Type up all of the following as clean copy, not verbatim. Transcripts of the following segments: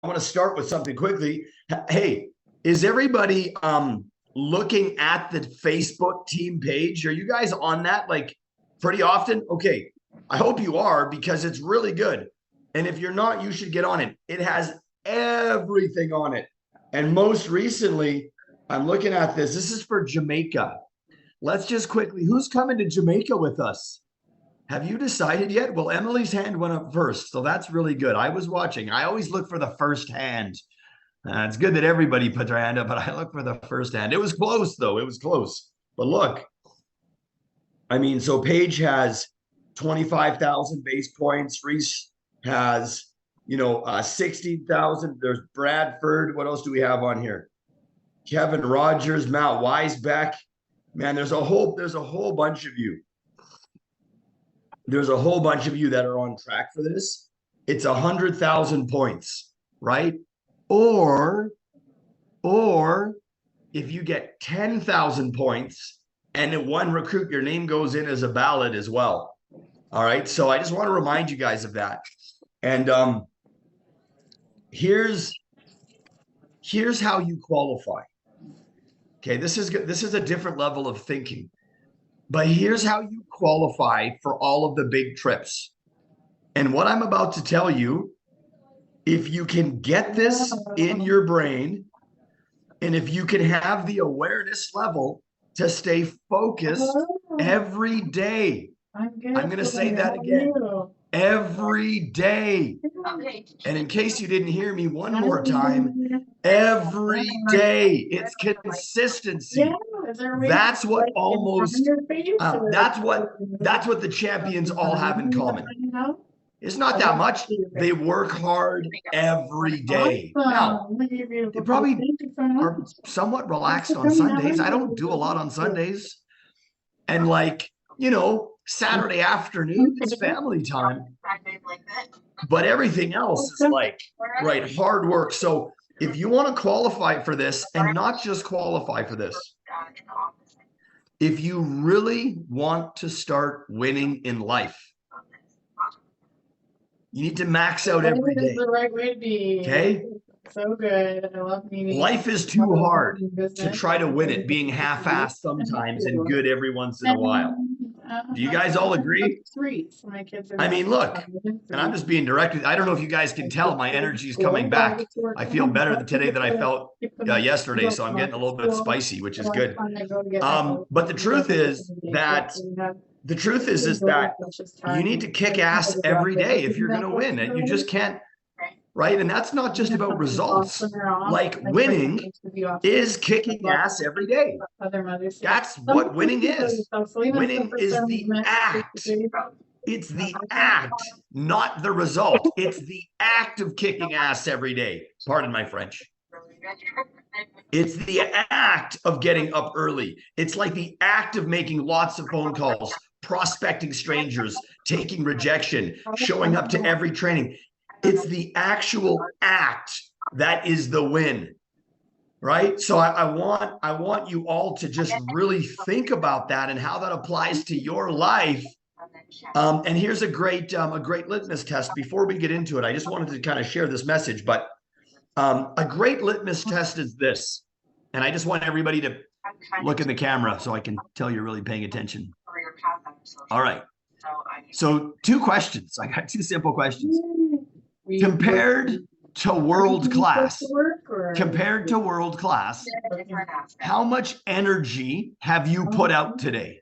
want to start with something quickly. Hey, is everybody looking at the Facebook team page? Are you guys on that like pretty often? Okay, I hope you are because it's really good. And if you're not, you should get on it. It has everything on it. And most recently, I'm looking at this. This is for Jamaica. Let's just quickly, who's coming to Jamaica with us? Have you decided yet? Well, Emily's hand went up first, so that's really good. I was watching. I always look for the first hand. It's good that everybody put their hand up, but I look for the first hand. It was close, though. It was close. But look, I mean, so Paige has 25,000 base points. Reese has, 16,000. There's Bradford. What else do we have on here? Kevin Rogers, Matt Weisbeck. Man, there's a whole bunch of you. There's a whole bunch of you that are on track for this. It's 100,000 points, right? Or if you get 10,000 points and in one recruit, your name goes in as a ballot as well. All right. So I just want to remind you guys of that. And here's how you qualify. Okay, this is a different level of thinking. But here's how you qualify for all of the big trips. And what I'm about to tell you, if you can get this in your brain, and if you can have the awareness level to stay focused every day. I'm going to say that again. Every day. And in case you didn't hear me one more time, every day. It's consistency. That's what that's what the champions all have in common. It's not that much. They work hard every day. Now, they probably are somewhat relaxed on Sundays. I don't do a lot on Sundays. And Saturday afternoon, it's family time. But everything else is hard work. So if you want to qualify for this, and not just qualify for this, if you really want to start winning in life, you need to max out every day. The right way to be. Okay? So good. I love meeting. Life is too hard to try to win it, being half-assed sometimes and good every once in a while. Do you guys all agree? I mean, look, and I'm just being direct. I don't know if you guys can tell my energy is coming back. I feel better today than I felt yesterday, so I'm getting a little bit spicy, which is good. But the truth is that you need to kick ass every day if you're going to win. And you just can't. Right. And that's not just about results. Like winning is kicking ass every day. That's what winning is. Winning is the act. It's the act, not the result. It's the act of kicking ass every day. Pardon my French. It's the act of getting up early. It's like the act of making lots of phone calls, prospecting strangers, taking rejection, showing up to every training. It's the actual act that is the win, right? So I want you all to just really think about that and how that applies to your life. And here's a great litmus test. Before we get into it, I just wanted to kind of share this message, but a great litmus test is this. And I just want everybody to look in the camera so I can tell you're really paying attention. All right. So 2 questions. I got 2 simple questions. Compared to world class, how much energy have you put out today?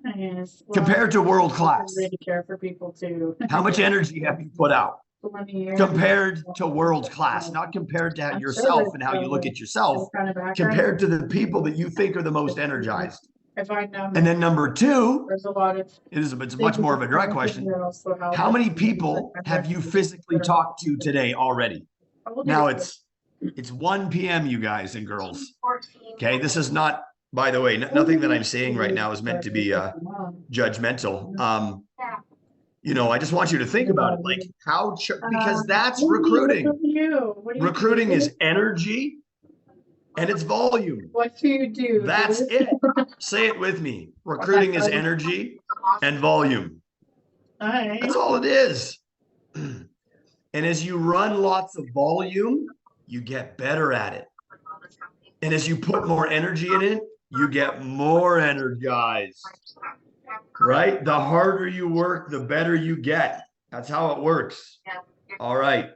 Nice. Compared to world class, really care for people too. How much energy have you put out? Compared to world class, not compared to yourself and how you look at yourself, compared to the people that you think are the most energized. And then number 2, it's much more of a direct question. How many people have you physically talked to today already? Now it's 1 p.m. you guys and girls. Okay, this is not, by the way, nothing that I'm saying right now is meant to be judgmental. I just want you to think about it, like because that's recruiting. Recruiting is energy. And it's volume. What do you do? That's it. Say it with me. Recruiting is energy and volume. All right. That's all it is. And as you run lots of volume, you get better at it. And as you put more energy in it, you get more energized, right? The harder you work, the better you get. That's how it works. All right.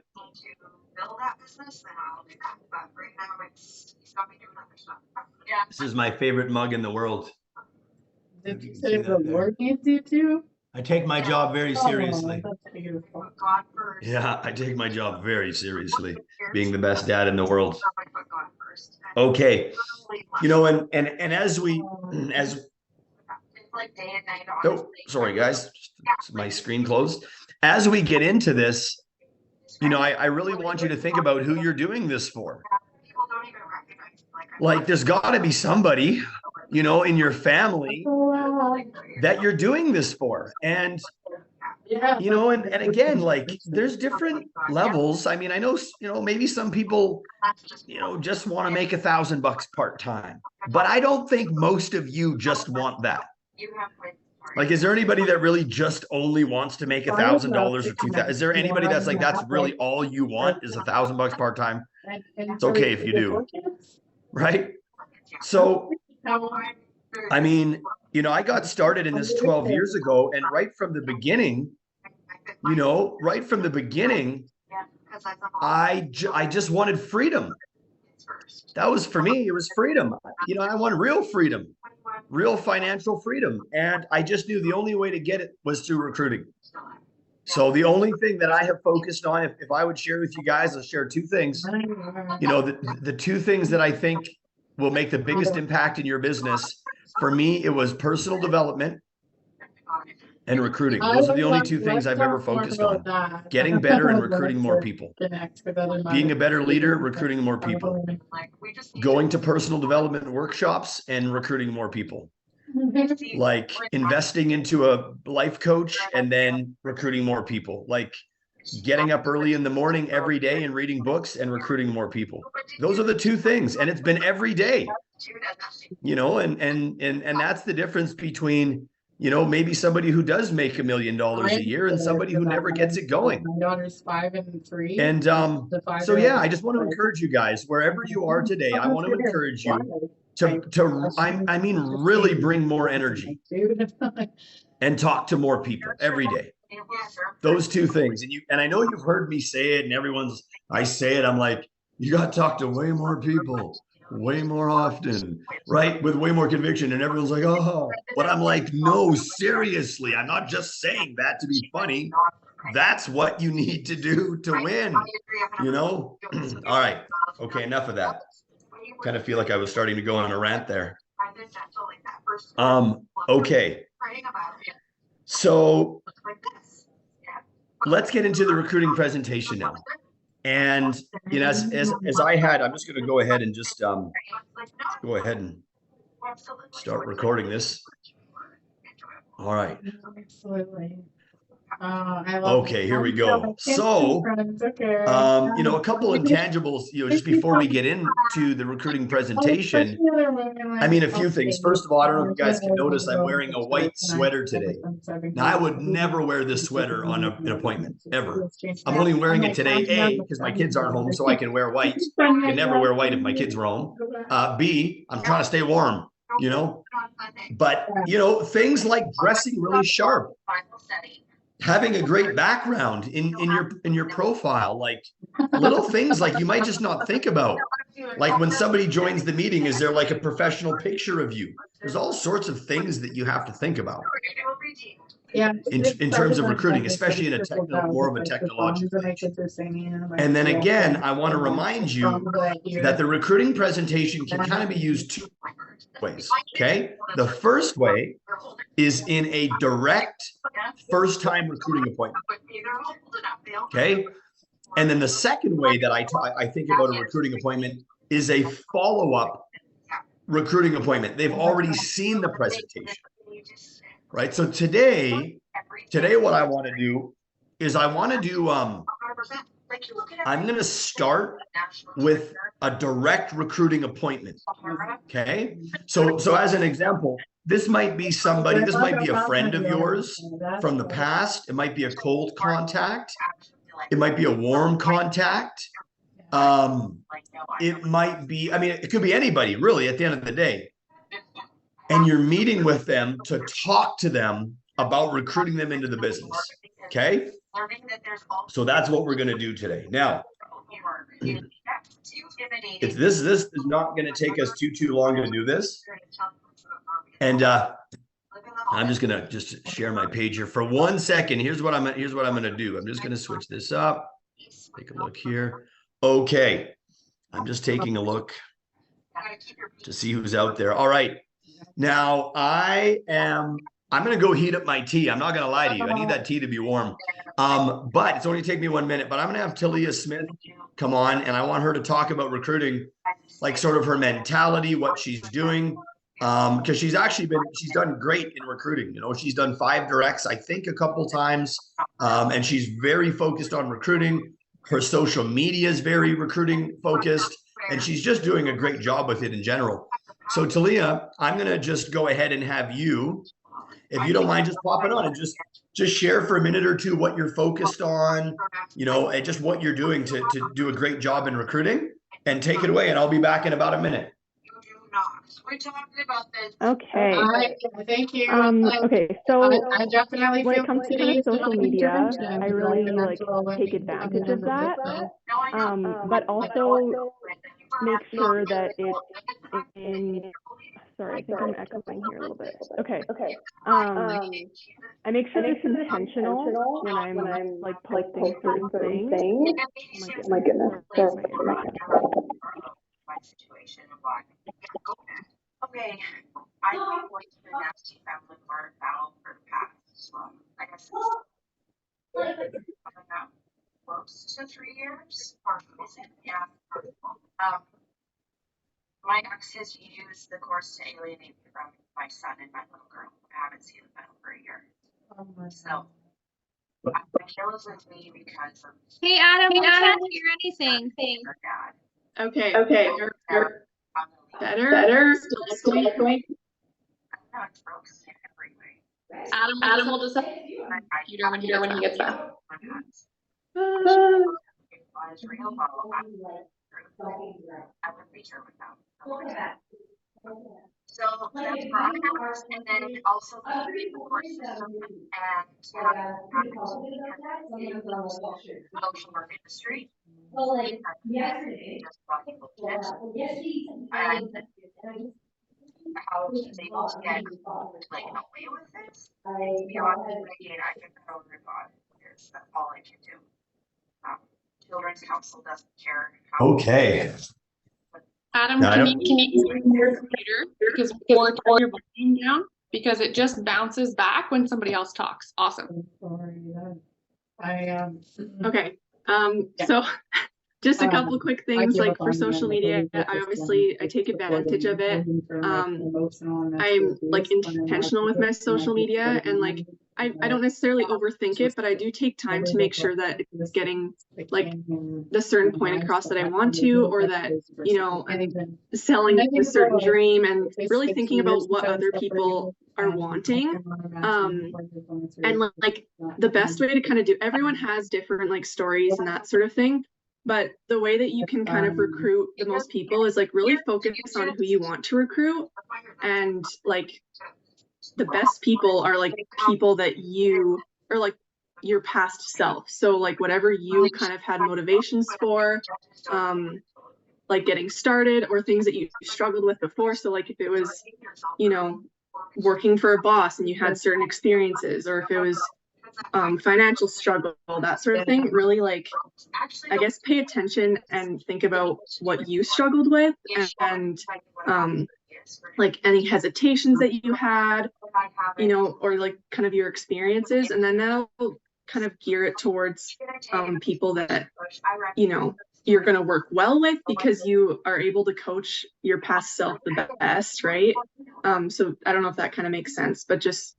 This is my favorite mug in the world. Did you say the Lord needs you to? I take my job very seriously. Oh, that's beautiful. Yeah, I take my job very seriously, being the best dad in the world. Okay. You know, and as oh, sorry guys, my screen closed. As we get into this, you know, I really want you to think about who you're doing this for. Like, there's got to be somebody, you know, in your family that you're doing this for. And, you know, and again, like, there's different levels. I mean, I know, you know, maybe some people, you know, just want to make $1,000 part-time, but I don't think most of you just want that. Like, is there anybody that really just only wants to make $1,000 or $2,000? Is there anybody that's like, that's really all you want is $1,000 part-time? It's okay if you do, right? So, I mean, you know, I got started in this 12 years ago, and right from the beginning, you know, right from the beginning, I just wanted freedom. That was for me. It was freedom. You know, I want real freedom, real financial freedom. And I just knew the only way to get it was through recruiting. So the only thing that I have focused on, if I would share with you guys, I'll share two things. You know, the two things that I think will make the biggest impact in your business. For me, it was personal development and recruiting. Those are the only two things I've ever focused on. Getting better and recruiting more people. Being a better leader, recruiting more people. Going to personal development workshops and recruiting more people. Like investing into a life coach and then recruiting more people. Like getting up early in the morning every day and reading books and recruiting more people. Those are the two things. And it's been every day, you know, and that's the difference between, you know, maybe somebody who does make $1 million a year and somebody who never gets it going. My daughter's 5 and 3. And so, yeah, I just want to encourage you guys, wherever you are today, I want to encourage you I mean, really bring more energy and talk to more people every day. Those two things. And I know you've heard me say it, and I say it, I'm like, you got to talk to way more people, way more often, right? With way more conviction. And everyone's like, oh, but I'm like, no, seriously, I'm not just saying that to be funny. That's what you need to do to win, you know? All right. Okay, enough of that. Kind of feel like I was starting to go on a rant there. Okay. So let's get into the recruiting presentation now. And, you know, as I had, I'm just going to go ahead and just go ahead and start recording this. All right. Absolutely. Okay, here we go. So, you know, a couple intangibles, you know, just before we get into the recruiting presentation, I mean, a few things. First of all, I don't know if you guys can notice, I'm wearing a white sweater today. Now, I would never wear this sweater on an appointment, ever. I'm only wearing it today, A, because my kids aren't home, so I can wear white. I can never wear white if my kids were home. B, I'm trying to stay warm, you know. But, you know, things like dressing really sharp, having a great background in your profile, like little things like you might just not think about. Like when somebody joins the meeting, is there like a professional picture of you? There's all sorts of things that you have to think about. Yeah, in terms of recruiting, especially in a more of a technological age. And then again, I want to remind you that the recruiting presentation can kind of be used two ways. Okay, the first way is in a direct first-time recruiting appointment. Okay, and then the second way that I think about a recruiting appointment is a follow-up recruiting appointment. They've already seen the presentation. Right. So today, what I want to do is I'm going to start with a direct recruiting appointment. Okay. So as an example, this might be a friend of yours from the past. It might be a cold contact. It might be a warm contact. It might be, I mean, it could be anybody really at the end of the day. And you're meeting with them to talk to them about recruiting them into the business. Okay. So that's what we're going to do today. Now, this is not going to take us too long to do this. And I'm just going to share my page here for 1 second. Here's what I'm going to do. I'm just going to switch this up. Take a look here. Okay. I'm just taking a look to see who's out there. All right. Now I'm going to go heat up my tea. I'm not going to lie to you. I need that tea to be warm. But it's only take me 1 minute, but I'm going to have Talia Smith come on, and I want her to talk about recruiting, like sort of her mentality, what she's doing. Because she's done great in recruiting. You know, she's done 5 directs, I think, a couple times. And she's very focused on recruiting. Her social media is very recruiting focused, and she's just doing a great job with it in general. So Talia, I'm going to just go ahead and have you, if you don't mind, just pop it on and just share for a minute or two what you're focused on, you know, and just what you're doing to do a great job in recruiting, and take it away. And I'll be back in about a minute. We're talking about this. Okay. Thank you. Okay, so I definitely when feel it comes to kind of social media, I really like take advantage of that, but also make sure that it's in. Sorry, I think I'm echoing here a little bit. Okay. I make sure it's intentional when I'm like posting certain things. Oh my goodness. My situation and why. Okay, I've been going through a nasty family court battle for the past, I guess it's about close to 3 years, or is it? Yeah. My ex has used the course to alienate me from my son and my little girl. I haven't seen them in over a year. So, Michaela's with me because of. Hey Adam, we can't hear anything. Her dad. Okay. You're Better. Still echoing. I'm not broke in every way. Adam will just you when he gets back. It was real low. I would be here without. So that's progress, and then also the court system and social work industry. And how he's able to get like away with this beyond me. I can go over God. That's all I can do. Children's counsel doesn't care. Okay. Adam, can you turn your computer because or turn your volume down because it just bounces back when somebody else talks. Awesome. Okay. So just a couple quick things, like for social media, I take advantage of it. I'm like intentional with my social media, and like I don't necessarily overthink it, but I do take time to make sure that it's getting like the certain point across that I want to, or that, you know, I'm selling a certain dream, and really thinking about what other people are wanting. And like the best way to kind of do, everyone has different like stories and that sort of thing. But the way that you can kind of recruit the most people is like really focus on who you want to recruit. And like the best people are like people that you are like your past self. So like whatever you kind of had motivations for, like getting started, or things that you struggled with before. So like if it was, you know, working for a boss and you had certain experiences, or if it was financial struggle, that sort of thing, really like, I guess, pay attention and think about what you struggled with, and like any hesitations that you had, you know, or like kind of your experiences, and then that'll kind of gear it towards people that, you know, you're going to work well with, because you are able to coach your past self the best, right? So I don't know if that kind of makes sense, but just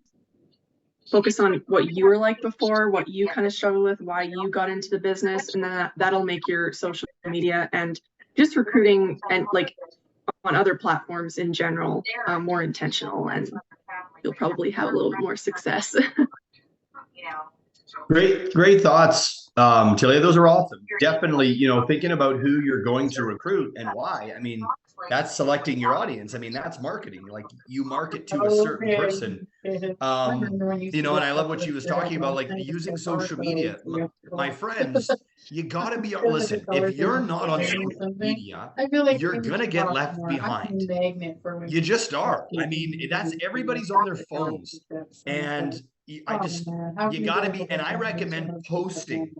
focus on what you were like before, what you kind of struggled with, why you got into the business, and then that'll make your social media and just recruiting and like on other platforms in general more intentional, and you'll probably have a little bit more success. Great thoughts, Talia. Those are awesome. Definitely, you know, thinking about who you're going to recruit and why. I mean, that's selecting your audience. I mean, that's marketing. Like you market to a certain person. You know, and I love what she was talking about, like using social media. My friends, you got to be, listen, if you're not on social media, you're going to get left behind. You just are. I mean, that's everybody's on their phones. And you got to be, and I recommend posting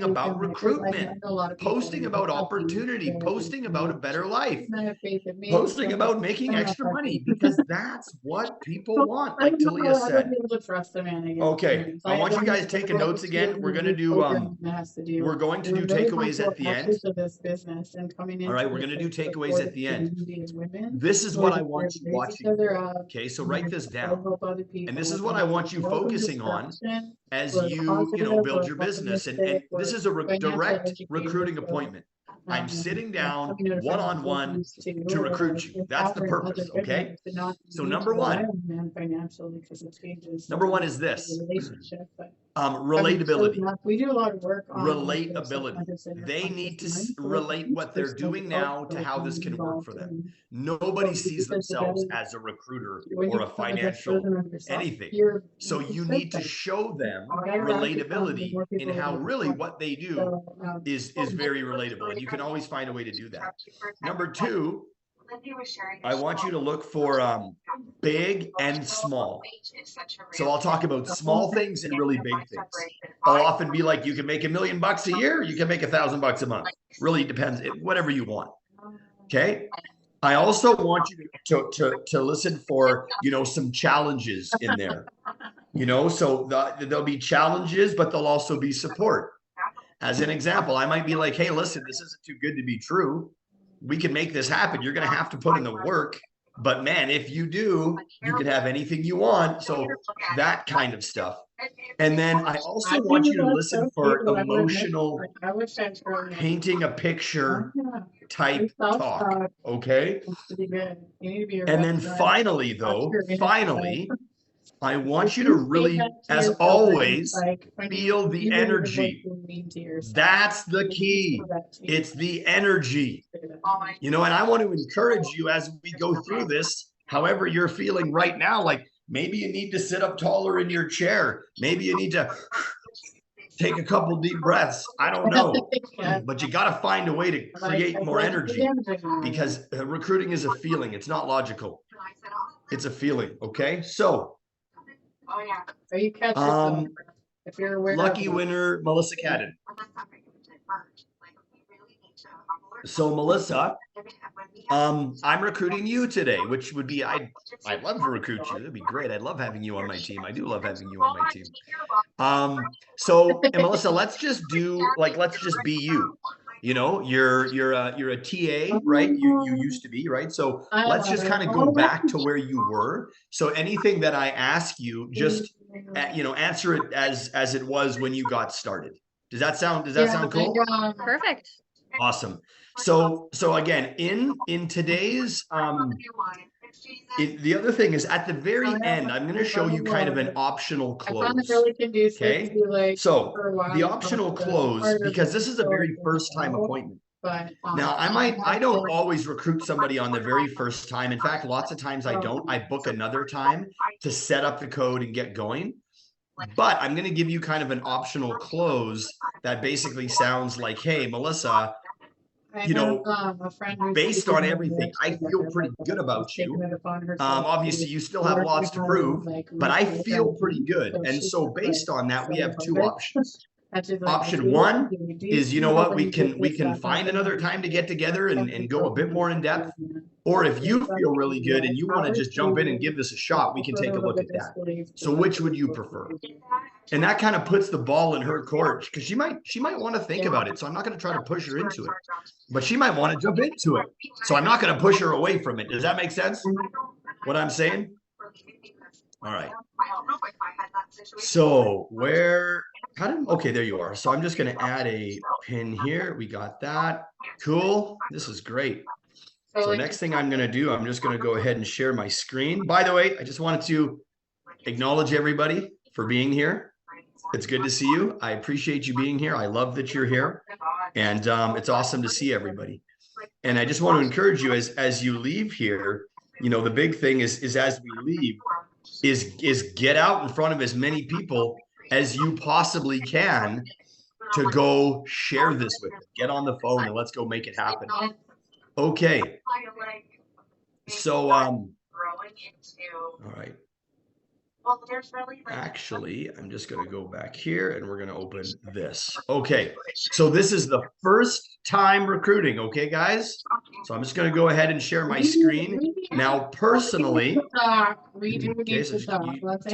about recruitment, posting about opportunity, posting about a better life, posting about making extra money, because that's what people want, like Talia said. Okay, I want you guys taking notes again. We're going to do takeaways at the end. All right, we're going to do takeaways at the end. This is what I want you watching. Okay, so write this down. And this is what I want you focusing on as you build your business. And this is a direct recruiting appointment. I'm sitting down one-on-one to recruit you. That's the purpose, okay? So number one is this. Relatability. We do a lot of work on relatability. They need to relate what they're doing now to how this can work for them. Nobody sees themselves as a recruiter or a financial anything. So you need to show them relatability in how really what they do is very relatable. And you can always find a way to do that. Number two, I want you to look for big and small. So I'll talk about small things and really big things. I'll often be like, you can make $1 million a year, you can make $1,000 a month. Really depends, whatever you want. Okay. I also want you to listen for, some challenges in there. So there'll be challenges, but there'll also be support. As an example, I might be like, hey, listen, this isn't too good to be true. We can make this happen. You're going to have to put in the work, but man, if you do, you can have anything you want. So that kind of stuff. And then I also want you to listen for emotional, painting a picture type talk. Okay. And then finally, I want you to really, as always, feel the energy. That's the key. It's the energy. And I want to encourage you as we go through this, however you're feeling right now, like maybe you need to sit up taller in your chair. Maybe you need to take a couple deep breaths. I don't know. But you got to find a way to create more energy, because recruiting is a feeling. It's not logical. It's a feeling. Okay. So, oh yeah. So you catch yourself if you're aware. Lucky winner, Melissa Cadden. So Melissa, I'm recruiting you today, which would be, I'd love to recruit you. That'd be great. I'd love having you on my team. I do love having you on my team. And Melissa, let's just be you. You're a TA, right? You used to be, right? So let's just kind of go back to where you were. So anything that I ask you, just answer it as it was when you got started. Does that sound cool? Perfect. Awesome. So again, in today's the other thing is at the very end, I'm going to show you kind of an optional close. Okay. So the optional close, because this is a very first time appointment. Now I don't always recruit somebody on the very first time. In fact, lots of times I don't. I book another time to set up the code and get going. But I'm going to give you kind of an optional close that basically sounds like, hey, Melissa, based on everything, I feel pretty good about you. Obviously, you still have lots to prove, but I feel pretty good. And so based on that, we have two options. Option one is, we can find another time to get together and go a bit more in depth. Or if you feel really good and you want to just jump in and give this a shot, we can take a look at that. So which would you prefer? And that kind of puts the ball in her court, because she might want to think about it. So I'm not going to try to push her into it, but she might want to jump into it. So I'm not going to push her away from it. Does that make sense? What I'm saying? All right. So okay, there you are. So I'm just going to add a pin here. We got that. Cool. This is great. So next thing I'm going to do, I'm just going to go ahead and share my screen. By the way, I just wanted to acknowledge everybody for being here. It's good to see you. I appreciate you being here. I love that you're here. And it's awesome to see everybody. And I just want to encourage you as you leave here, you know, the big thing is as we leave is get out in front of as many people as you possibly can to go share this with them. Get on the phone and let's go make it happen. Okay. So, all right. Well, there's really Actually, I'm just going to go back here and we're going to open this. Okay. So this is the first time recruiting. Okay, guys. So I'm just going to go ahead and share my screen. Now, personally, okay, so you tell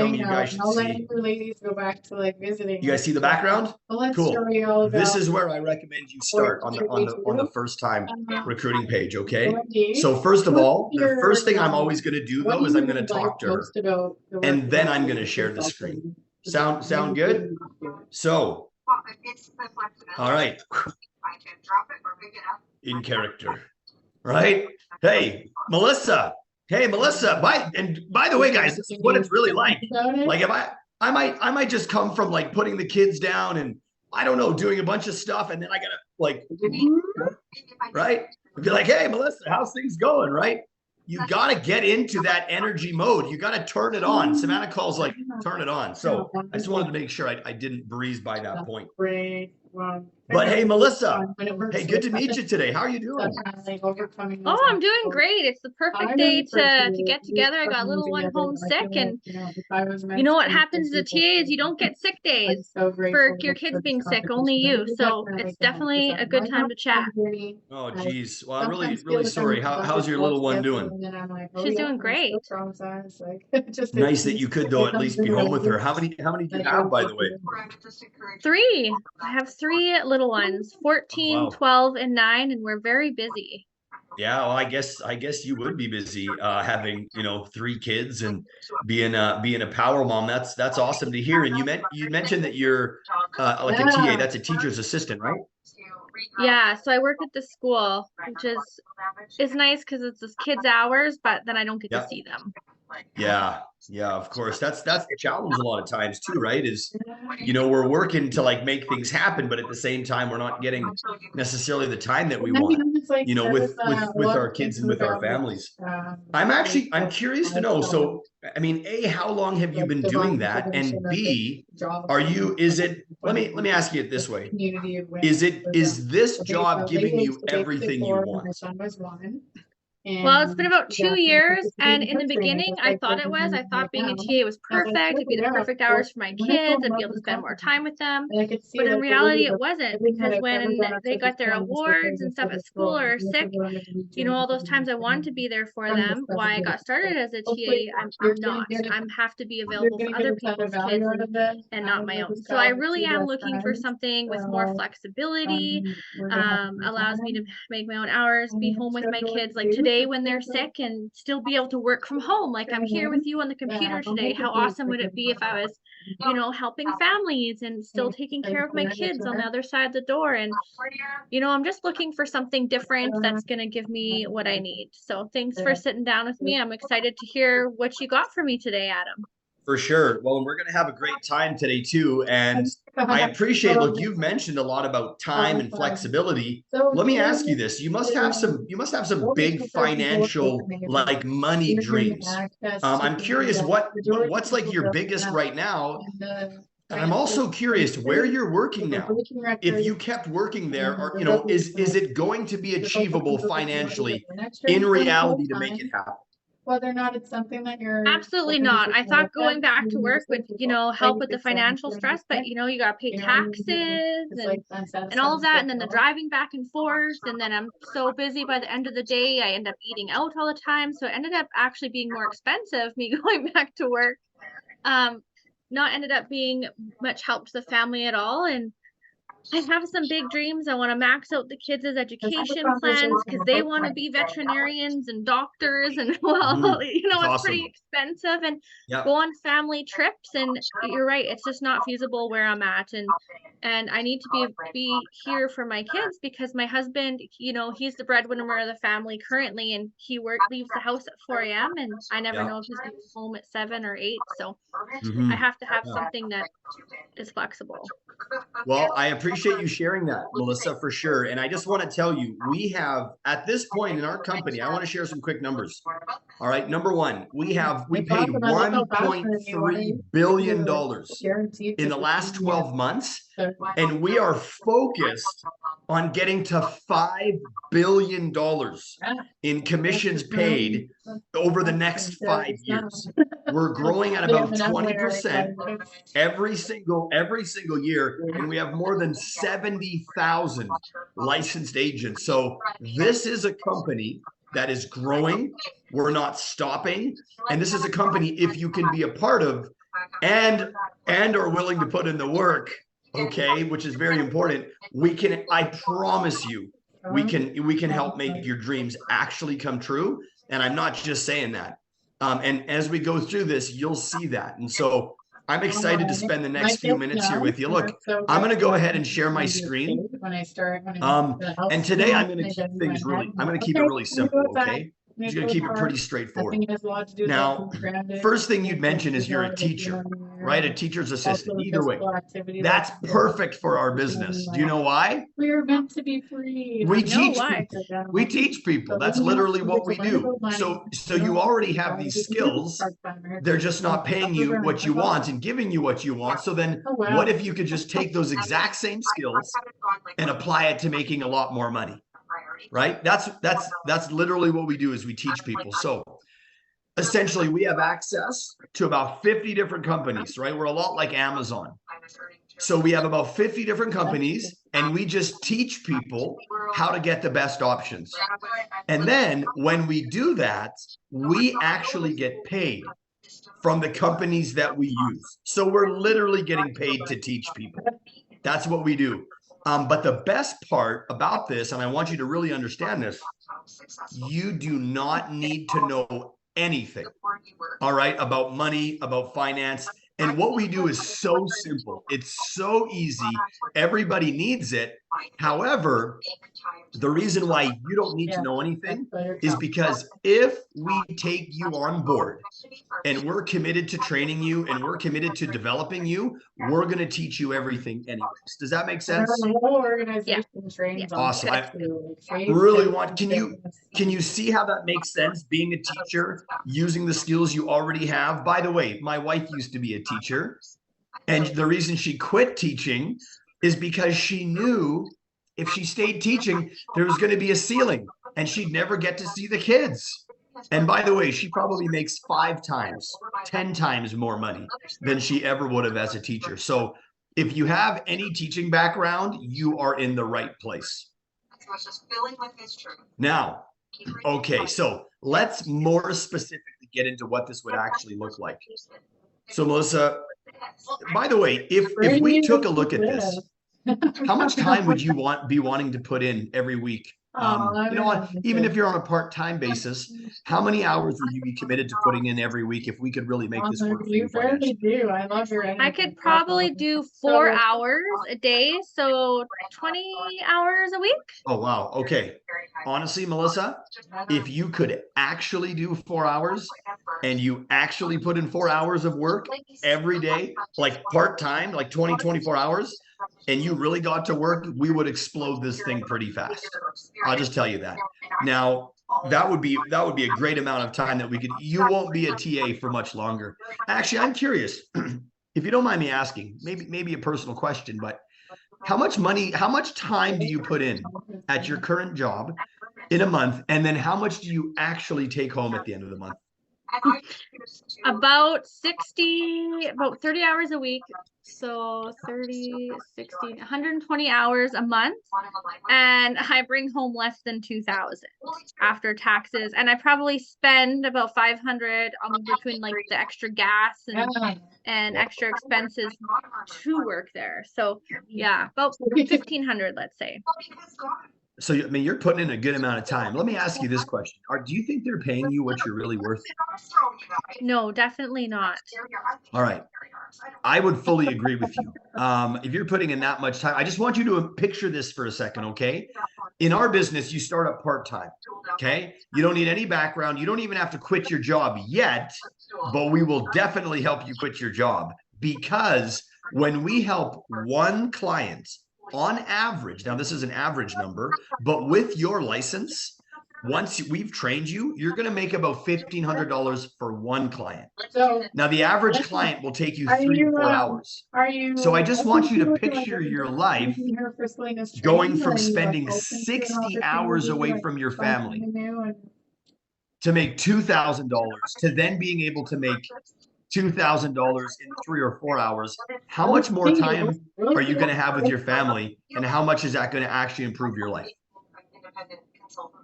me you guys should see. Ladies go back to like visiting. You guys see the background? Cool. This is where I recommend you start on the first time recruiting page. Okay. So first of all, the first thing I'm always going to do though is I'm going to talk to her, and then I'm going to share the screen. Sound good? So, all right. In character, right? Hey, Melissa. Hey, Melissa. By the way, guys, this is what it's really like. Like if I might just come from like putting the kids down and I don't know, doing a bunch of stuff, and then I gotta like, right? Be like, hey, Melissa, how's things going, right? You gotta get into that energy mode. You gotta turn it on. Savannah calls like turn it on. So I just wanted to make sure I didn't breeze by that point. But hey, Melissa, hey, good to meet you today. How are you doing? Oh, I'm doing great. It's the perfect day to get together. I got a little one homesick, and you know what happens as a TA is you don't get sick days for your kids being sick, only you. So it's definitely a good time to chat. Oh, geez. Well, I'm really sorry. How's your little one doing? She's doing great. Nice that you could, though, at least be home with her. How many do you have, by the way? 3. I have 3 little ones, 14, Oh, wow. 12, and 9, and we're very busy. Yeah, well, I guess you would be busy having 3 kids and being a power mom. That's awesome to hear. And you mentioned that you're like a TA. That's a teacher's assistant, right? Yeah, so I work at the school, which is nice because it's this kids' hours, but then I don't get to see them. Yeah, of course. That's the challenge a lot of times too, right? Is we're working to like make things happen, but at the same time we're not getting necessarily the time that we want, with our kids and with our families. I'm curious to know. So, I mean, A, how long have you been doing that? And B, let me ask you it this way. Is this job giving you everything you want? Well, it's been about 2 years, and in the beginning, I thought it was. I thought being a TA was perfect. It'd be the perfect hours for my kids. I'd be able to spend more time with them. But in reality, it wasn't, because when they got their awards and stuff at school or sick, all those times I wanted to be there for them. Why I got started as a TA, I'm not. I have to be available for other people's kids and not my own. So I really am looking for something with more flexibility, allows me to make my own hours, be home with my kids. Like today, when they're sick, and still be able to work from home. Like I'm here with you on the computer today. How awesome would it be if I was, helping families and still taking care of my kids on the other side of the door? And, I'm just looking for something different that's going to give me what I need. So thanks for sitting down with me. I'm excited to hear what you got for me today, Adam. For sure. Well, we're going to have a great time today too. And I appreciate, look, you've mentioned a lot I'm time and flexibility. Let me ask you this. You must have some big financial, like money dreams. I'm curious what's like your biggest right now. And I'm also curious where you're working now. If you kept working there, or, is it going to be achievable financially in reality to make it happen? Whether or not it's something that you're absolutely not. I thought going back to work would, help with the financial stress, but you got to pay taxes and all of that, and then the driving back and forth, and then I'm so busy by the end of the day, I end up eating out all the time, so it ended up actually being more expensive, me going back to work. Not ended up being much help to the family at all, and I have some big dreams. I want to max out the kids' education plans because they want to be veterinarians and doctors and well, you know, That's it's pretty awesome. expensive and Yeah. go on family trips. And you're right, it's just not feasible where I'm at. And I need to be here for my kids because my husband, you know, he's the breadwinner of the family currently, and he leaves the house at 4 a.m. and I never Yeah. know if he's gonna be home at 7 or 8. So Mhm. I have to have Yeah. something that is flexible. Well, I appreciate you sharing that, Melissa, for sure. And I just want to tell you, we have at this point in our company, I want to share some quick numbers. All right. Number one, we paid $1.3 billion in the last 12 months, and we are focused on getting to $5 billion in commissions paid over the next 5 years. We're growing at about 20% every single year, and we have more than 70,000 licensed agents. So this is a company that is growing. We're not stopping, and this is a company, if you can be a part of and are willing to put in the work, okay, which is very important, we can, I promise you, we can help make your dreams actually come true. And I'm not just saying that. And as we go through this, you'll see that. And so I'm excited to spend the next few minutes here with you. Look, I'm going to go ahead and share my screen. And today I'm going to keep things really, I'm going to keep it really simple, okay? I'm just going to keep it pretty straightforward. Now, first thing you'd mention is you're a teacher, right? A teacher's assistant. Either way, that's perfect for our business. Do you know why? We are meant to be free. We teach people. We teach people. That's literally what we do. So you already have these skills. They're just not paying you what you want and giving you what you want. So then what if you could just take those exact same skills and apply it to making a lot more money? Right? That's literally what we do is we teach people. So essentially we have access to about 50 different companies, right? We're a lot like Amazon. So we have about 50 different companies, and we just teach people how to get the best options. And then when we do that, we actually get paid from the companies that we use. So we're literally getting paid to teach people. That's what we do. But the best part about this, and I want you to really understand this, you do not need to know anything, all right, about money, about finance. And what we do is so simple. It's so easy. Everybody needs it. However, the reason why you don't need to know anything is because if we take you on board and we're committed to training you and we're committed to developing you, we're going to teach you everything anyways. Does that make sense? The whole organization trains. Awesome. I really want, can you see how that makes sense? Being a teacher, using the skills you already have. By the way, my wife used to be a teacher, and the reason she quit teaching is because she knew if she stayed teaching, there was going to be a ceiling and she'd never get to see the kids. And by the way, she probably makes 5 times, 10 times more money than she ever would have as a teacher. So if you have any teaching background, you are in the right place. Now, okay, so let's more specifically get into what this would actually look like. So Melissa, by the way, if we took a look at this, how much time would you be wanting to put in every week? You know what? Even if you're on a part-time basis, how many hours would you be committed to putting in every week if we could really make this work for you financially? I love your energy. I could probably do 4 hours a day, so 20 hours a week. Oh, wow. Okay. Honestly, Melissa, if you could actually do 4 hours and you actually put in 4 hours of work every day, like part-time, like 24 hours, and you really got to work, we would explode this thing pretty fast. I'll just tell you that. Now, that would be a great amount of time that we could, you won't be a TA for much longer. Actually, I'm curious, if you don't mind me asking, maybe a personal question, but how much time do you put in at your current job in a month? And then how much do you actually take home at the end of the month? About 30 hours a week. So 30, 60, 120 hours a month. And I bring home less than 2,000 after taxes. And I probably spend about 500 between like the extra gas and extra expenses to work there. So yeah, about 1,500, let's say. So, I mean, you're putting in a good amount of time. Let me ask you this question. Do you think they're paying you what you're really worth? No, definitely not. All right. I would fully agree with you. If you're putting in that much time, I just want you to picture this for a second, okay? In our business, you start up part-time, okay? You don't need any background. You don't even have to quit your job yet, but we will definitely help you quit your job, because when we help one client on average, now this is an average number, but with your license, once we've trained you, you're going to make about $1,500 for one client. So now the average client will take you 3 to 4 hours. So I just want you to picture your life going from spending 60 hours away from your family to make $2,000 to then being able to make $2,000 in 3 or 4 hours. How much more time are you going to have with your family, and how much is that going to actually improve your life?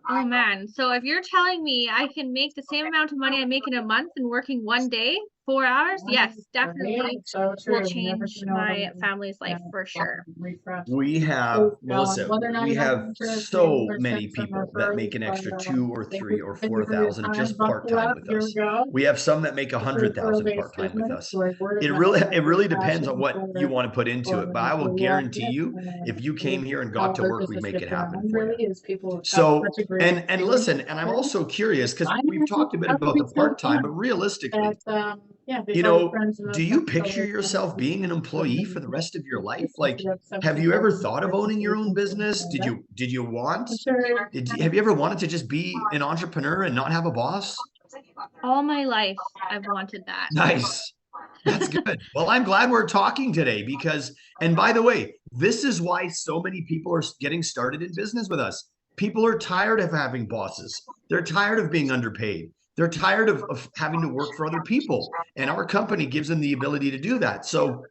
Oh man. So if you're telling me I can make the same amount of money I make in a month and working one day, 4 hours, yes, definitely will change my family's life for sure. We have, Melissa, we have so many people that make an extra 2 or 3 or 4,000 just part-time with us. We have some that make 100,000 part-time with us. It really depends on what you want to put into it, but I will guarantee you, if you came here and got to work, we'd make it happen for you. So, and listen, and I'm also curious, because we've talked a bit about the part-time, but realistically, you know, do you picture yourself being an employee for the rest of your life? Like, have you ever thought of owning your own business? Have you ever wanted to just be an entrepreneur and not have a boss? All my life, I've wanted that. Nice. That's good. Well, I'm glad we're talking today because, and by the way, this is why so many people are getting started in business with us. People are tired of having bosses. They're tired of being underpaid. They're tired of having to work for other people. And our company gives them the ability to do that. So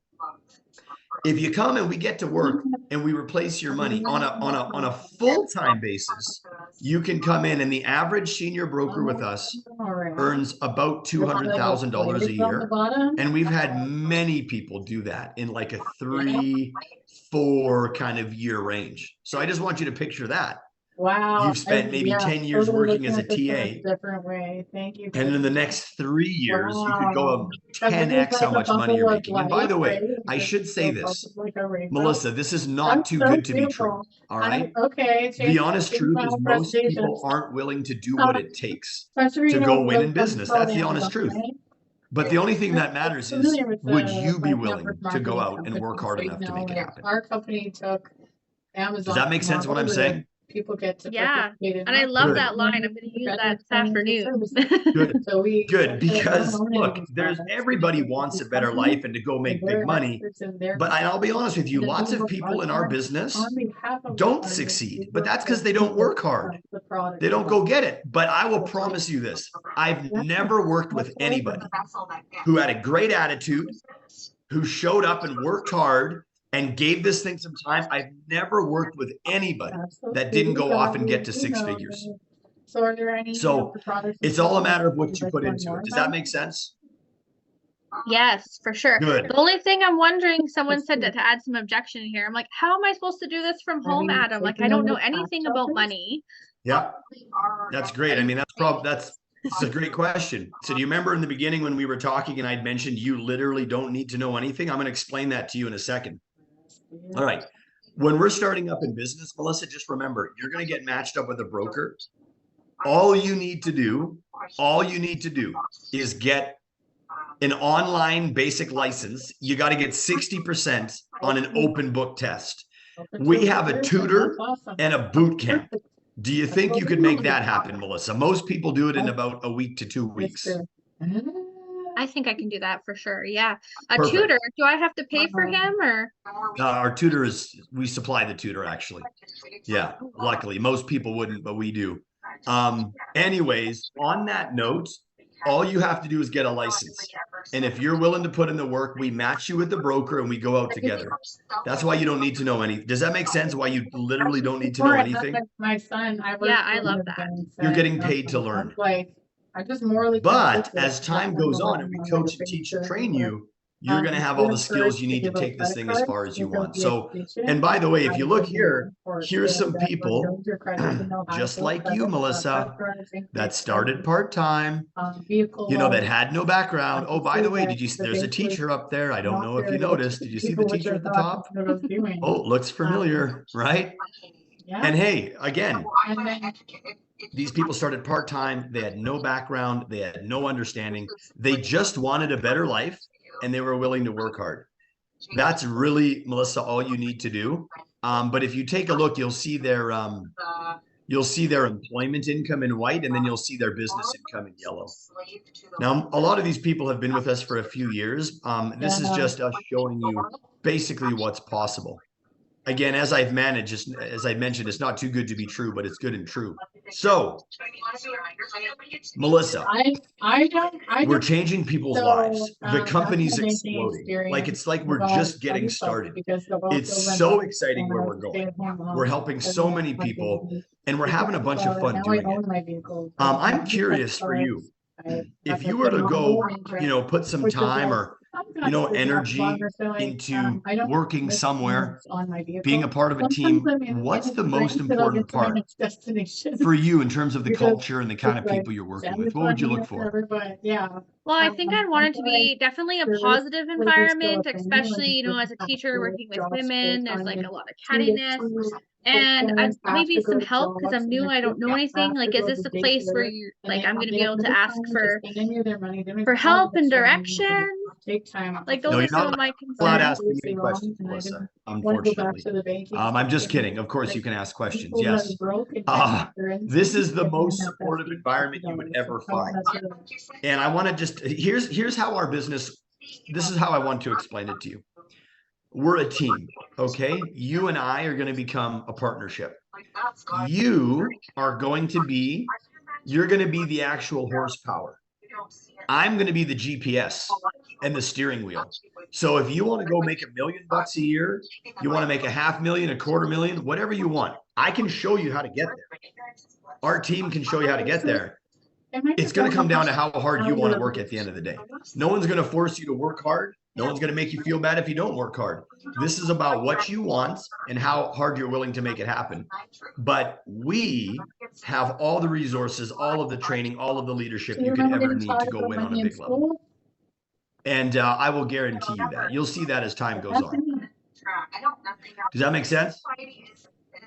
if you come and we get to work and we replace your money on a full-time basis, you can come in, and the average senior broker with us earns about $200,000 a year. And we've had many people do that in like a 3-4 kind of year range. So I just want you to picture that. Wow. You've spent maybe 10 years working as a TA. Different way. Thank you. And in the next 3 years, you could go up 10x how much money you're making. And by the way, I should say this, Melissa, this is not too good to be true. All right. Okay. The honest truth is most people aren't willing to do what it takes to go win in business. That's the honest truth. But the only thing that matters is, would you be willing to go out and work hard enough to make it happen? Our company took Amazon. Does that make sense what I'm saying? People get to and I love that line. I'm going to use that this afternoon. Good, because look, everybody wants a better life and to go make big money, but I'll be honest with you, lots of people in our business don't succeed, but that's because they don't work hard. They don't go get it. But I will promise you this, I've never worked with anybody who had a great attitude, who showed up and worked hard and gave this thing some time. I've never worked with anybody that didn't go off and get to 6 figures. So are there any? So it's all a matter of what you put into it. Does that make sense? Yes, for sure. Good. The only thing I'm wondering, someone said to add some objection here. I'm like, how am I supposed to do this from home, Adam? Like, I don't know anything about money. Yeah, that's great. I mean, that's a great question. So do you remember in the beginning when we were talking and I'd mentioned you literally don't need to know anything? I'm going to explain that to you in a second. All right. When we're starting up in business, Melissa, just remember, you're going to get matched up with a broker. All you need to do is get an online basic license. You got to get 60% on an open book test. We have a tutor and a boot camp. Do you think you could make that happen, Melissa? Most people do it in about a week to 2 weeks. I think I can do that for sure. Yeah. A Perfect. Tutor, do I have to pay for him or? Our tutor we supply the tutor actually. Yeah. Luckily, most people wouldn't, but we do. Anyways, on that note, all you have to do is get a license. And if you're willing to put in the work, we match you with the broker and we go out together. That's why you don't need to know any. Does that make sense? Why you literally don't need to know anything? My son, I love that. You're getting paid to learn. Like, I just morally. But as time goes on and we coach and teach and train you, you're going to have all the skills you need to take this thing as far as you want. So, and by the way, if you look here, here's some people just like you, Melissa, that started part-time, you know, that had no background. Oh, by the way, did you see there's a teacher up there? I don't know if you noticed. Did you see the teacher at the top? Oh, looks familiar, right? And hey, again, these people started part-time. They had no background. They had no understanding. They just wanted a better life. And they were willing to work hard. That's really, Melissa, all you need to do. But if you take a look, you'll see their employment income in white, and then you'll see their business income in yellow. Now, a lot of these people have been with us for a few years. This is just us showing you basically what's possible. Again, as I've managed, as I mentioned, it's not too good to be true, but it's good and true. So, Melissa, we're changing people's lives. The company's exploding. Like, it's like we're just getting started. It's so exciting where we're going. We're helping so many people, and we're having a bunch of fun doing it. I'm curious for you, if you were to go, you know, put some time or energy into working somewhere, being a part of a team, what's the most important part for you in terms of the culture and the kind of people you're working with? What would you look for? Well, I think I'd want it to be definitely a positive environment, especially, you know, as a teacher working with women, there's like a lot of cattiness. And maybe some help because I'm new. I don't know anything. Like, is this a place where you're like, I'm going to be able to ask for help and direction? Like, those are some of my concerns. I'm not asking you questions, Melissa, unfortunately. I'm just kidding. Of course, you can ask questions. Yes. This is the most supportive environment you would ever find. And I want to just, here's how our business, this is how I want to explain it to you. We're a team, okay? You and I are going to become a partnership. You are going to be, you're going to be the actual horsepower. I'm going to be the GPS and the steering wheel. So if you want to go make $1 million a year, you want to make $500,000, $250,000, whatever you want, I can show you how to get there. Our team can show you how to get there. It's going to come down to how hard you want to work at the end of the day. No one's going to force you to work hard. No one's going to make you feel bad if you don't work hard. This is about what you want and how hard you're willing to make it happen. But we have all the resources, all of the training, all of the leadership you could ever need to go win on a big level. And I will guarantee you that. You'll see that as time goes on. Does that make sense?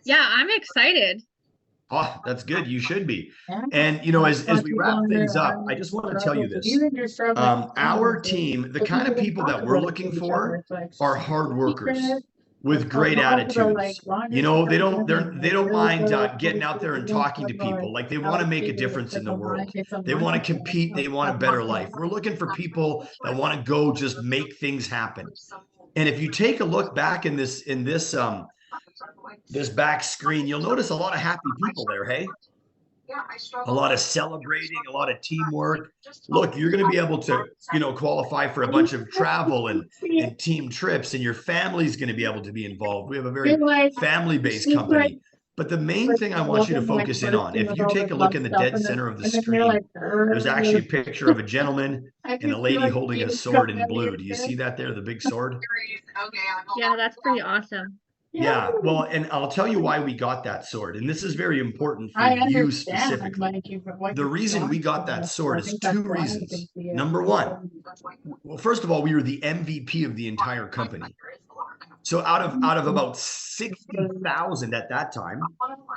Yeah, I'm excited. Oh, that's good. You should be. And, you know, as we wrap things up, I just want to tell you this. Our team, the kind of people that we're looking for are hard workers with great attitudes. You know, they don't mind getting out there and talking to people. Like, they want to make a difference in the world. They want to compete. They want a better life. We're looking for people that want to go just make things happen. And if you take a look back in this back screen, you'll notice a lot of happy people there. Hey, a lot of celebrating, a lot of teamwork. Look, you're going to be able to, you know, qualify for a bunch of travel and team trips, and your family's going to be able to be involved. We have a very family-based company. But the main thing I want you to focus in on, if you take a look in the dead center of the screen, there's actually a picture of a gentleman and a lady holding a sword in blue. Do you see that there, the big sword? Yeah, that's pretty awesome. Yeah, well, and I'll tell you why we got that sword. And this is very important for you specifically. The reason we got that sword is 2 reasons. Number one, well, first of all, we were the MVP of the entire company. So out of about 60,000 at that time,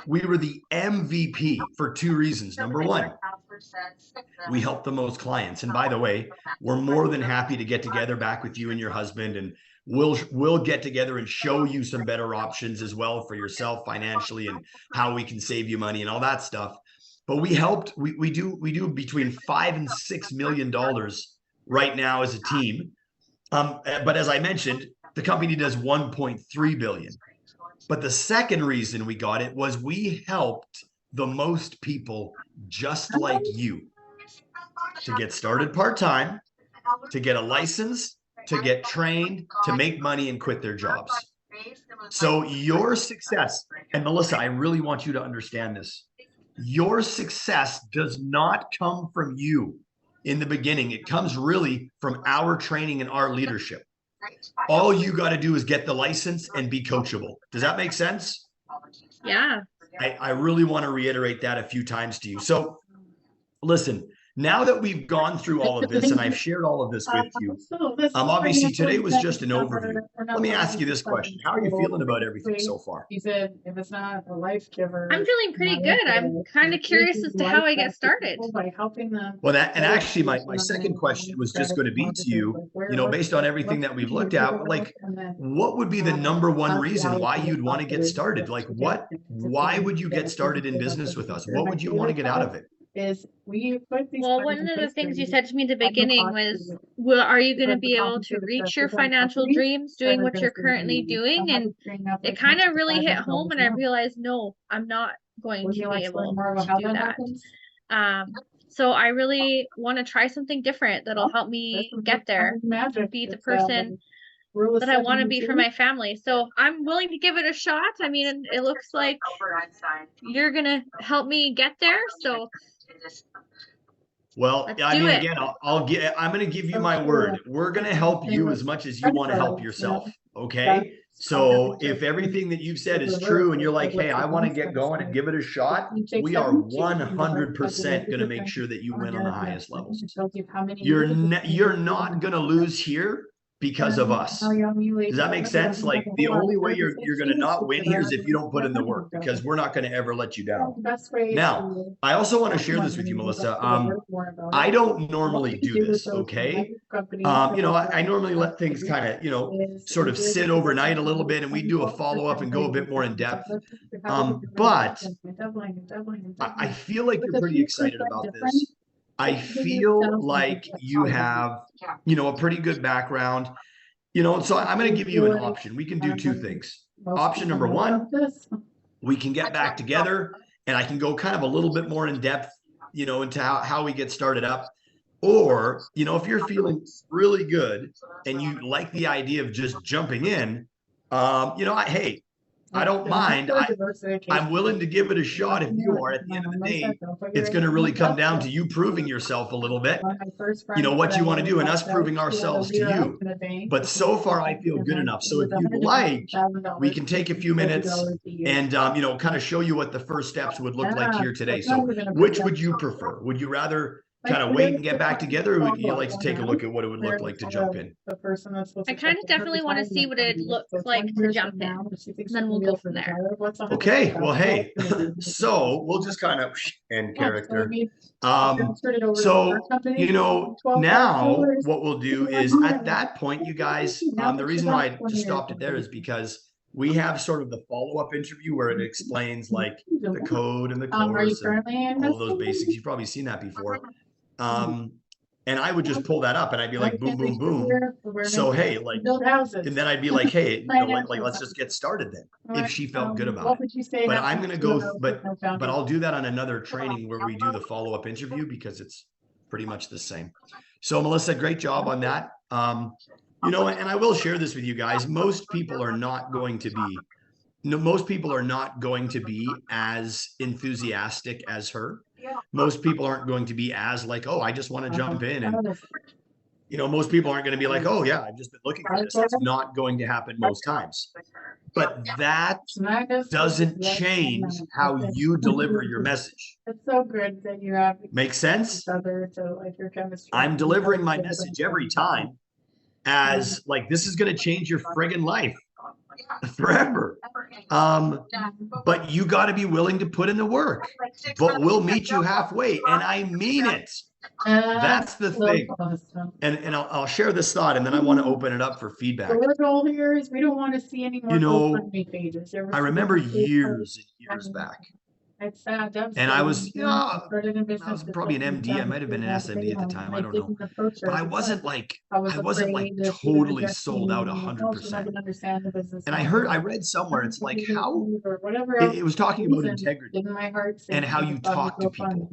we were the MVP for 2 reasons. Number one, we helped the most clients. And by the way, we're more than happy to get together back with you and your husband, and we'll get together and show you some better options as well for yourself financially and how we can save you money and all that stuff. But we helped, we do between $5 and $6 million right now as a team. But as I mentioned, the company does 1.3 billion. But the second reason we got it was we helped the most people just like you. to get started part-time, to get a license, to get trained, to make money and quit their jobs. So your success, and Melissa, I really want you to understand this. Your success does not come from you in the beginning. It comes really from our training and our leadership. All you got to do is get the license and be coachable. Does that make sense? Yeah. I really want to reiterate that a few times to you. So listen, now that we've gone through all of this and I've shared all of this with you, obviously today was just an overview. Let me ask you this question. How are you feeling about everything so far? He said, if it's not a life giver, I'm feeling pretty good. I'm kind of curious as to how I get started. By helping them. Well, and actually my second question was just going to be to you, based on everything that we've looked at, like, what would be the number one reason why you'd want to get started? Like why would you get started in business with us? What would you want to get out of it? Well, one of the things you said to me at the beginning was, are you going to be able to reach your financial dreams doing what you're currently doing? And it kind of really hit home, and I realized, no, I'm not going to be able to do that. So I really want to try something different that'll help me get there, be the person that I want to be for my family. So I'm willing to give it a shot. I mean, it looks like you're going to help me get there. So well, I mean, again, I'm going to give you my word. We're going to help you as much as you want to help yourself. Okay. So if everything that you've said is true and you're like, hey, I want to get going and give it a shot, we are 100% going to make sure that you win on the highest levels. You're not going to lose here because of us. Does that make sense? Like the only way you're going to not win here is if you don't put in the work, because we're not going to ever let you down. Now, I also want to share this with you, Melissa. I don't normally do this, okay? I normally let things kind of, sort of sit overnight a little bit, and we do a follow-up and go a bit more in depth. But I feel like you're pretty excited about this. I feel like you have, a pretty good background, so I'm going to give you an option. We can do two things. Option number one, we can get back together and I can go kind of a little bit more in depth, into how we get started up. Or, if you're feeling really good and you like the idea of just jumping in, hey, I don't mind. I'm willing to give it a shot if you are. At the end of the day, it's going to really come down to you proving yourself a little bit, what you want to do, and us proving ourselves to you. But so far, I feel good enough. So if you'd like, we can take a few minutes and, kind of show you what the first steps would look like here today. So which would you prefer? Would you rather kind of wait and get back together, or would you like to take a look at what it would look like to jump in? I kind of definitely want to see what it looks like to jump in, and then we'll go from there. Okay, well, hey, so we'll just kind of end character. So, now what we'll do is at that point, you guys, the reason why I just stopped it there is because we have sort of the follow-up interview where it explains like the code and the course and all of those basics. You've probably seen that before. And I would just pull that up and I'd be like, boom, boom, boom. So, hey, like, and then I'd be like, hey, let's just get started then, if she felt good about it. But I'm going to go, but I'll do that on another training where we do the follow-up interview, because it's pretty much the same. So Melissa, great job on that. And I will share this with you guys. Most people are not going to be as enthusiastic as her. Most people aren't going to be as like, oh, I just want to jump in. And, most people aren't going to be like, oh yeah, I've just been looking for this. It's not going to happen most times. But that doesn't change how you deliver your message. It's so good that you have. Make sense? I'm delivering my message every time as like, this is going to change your friggin' life forever. But you got to be willing to put in the work, but we'll meet you halfway. And I mean it. That's the thing. And I'll share this thought, and then I want to open it up for feedback. So our goal here is we don't want to see any more GoFundMe pages. I remember years and years back, It's sad. And I was, I I was probably an MD. I might have been an SMD at the time. I don't know. But I wasn't like totally sold out 100%. And I read somewhere, it's like how it was talking about integrity and how you talk to people.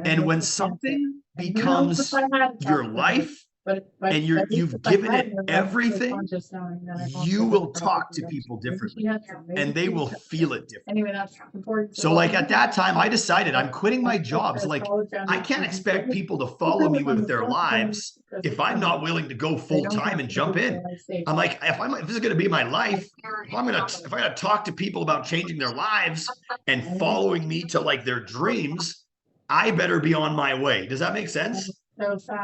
And when something becomes your life and you've given it everything, you will talk to people differently and they will feel it differently. So like at that time, I decided I'm quitting my jobs. Like I can't expect people to follow me with their lives if I'm not willing to go full time and jump in. I'm like, if this is going to be my life, if I'm going to talk to people about changing their lives and following me to like their dreams, I better be on my way. Does that make sense?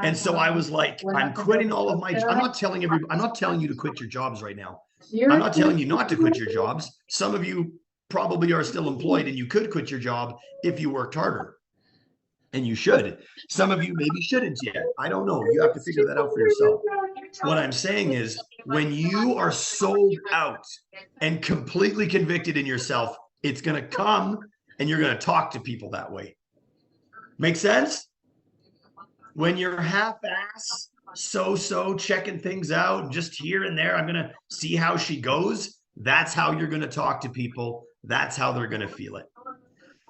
And so I was like, I'm quitting all of my, I'm not telling you to quit your jobs right now. I'm not telling you not to quit your jobs. Some of you probably are still employed and you could quit your job if you worked harder. And you should. Some of you maybe shouldn't yet. I don't know. You have to figure that out for yourself. What I'm saying is when you are sold out and completely convicted in yourself, it's going to come and you're going to talk to people that way. Make sense? When you're half-ass, so checking things out, just here and there, I'm going to see how she goes. That's how you're going to talk to people. That's how they're going to feel it.